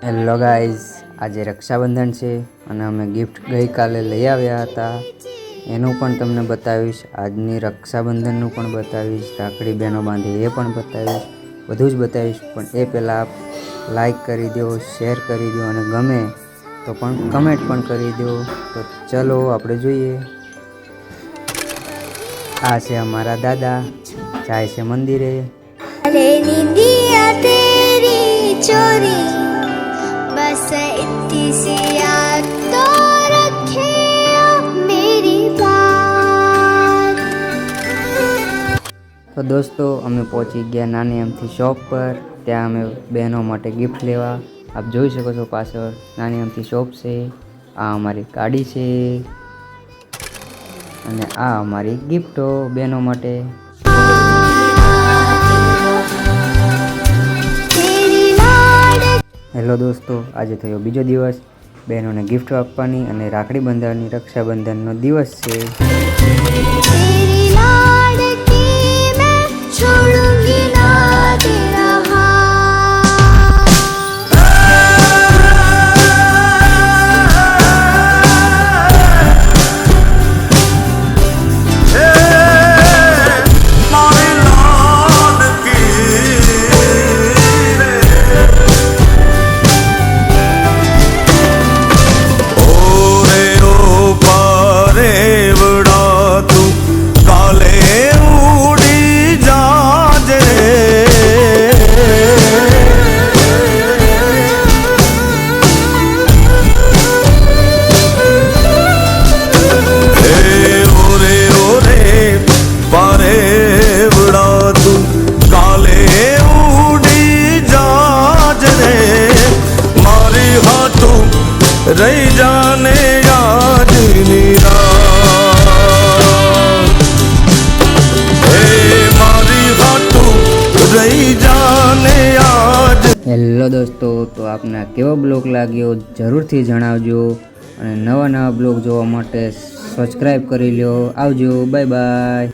Hello guys, આજે રક્ષાબંધન છે અને અમે ગિફ્ટ ગઈકાલે લઈ આવ્યા હતા. એનું પણ તમને બતાવીશ, આજની રક્ષાબંધનનું પણ બતાવીશ, રાખડી બહેનો બાંધે એ પણ બતાવીશ, બધું જ બતાવીશ. પણ એ પહેલાં લાઈક કરી દો, શેર કરી દો અને ગમે તો પણ કમેન્ટ પણ કરી દો. તો ચલો આપણે જોઈએ. આ છે અમારા દાદા, જાય છે મંદિરે. बस इतनी सी याद तो रखे मेरी बात. तो दोस्तों અમે પહોંચી ગયા નાની અમથી શોપ પર. ત્યાં અમે બહેનો માટે ગિફ્ટ લેવા. આપ જોઈ શકો છો પાછળ નાની અમથી શોપ છે. આ અમારી ગાડી છે અને આ અમારી ગિફ્ટો બહેનો માટે. હેલો દોસ્તો, આજે થયો બીજો દિવસ બહેનોને ગિફ્ટ આપવાની અને રાખડી બંધાવવાની. રક્ષાબંધનનો દિવસ છે. रही जाने आज मारी हाथों रही जाने आज. હેલો દોસ્તો, તો આપને કેવો બ્લોગ લાગ્યો જરૂરથી જણાવજો અને નવા બ્લોગ જોવા માટે સબસ્ક્રાઈબ કરી લો. આવજો, બાય બાય.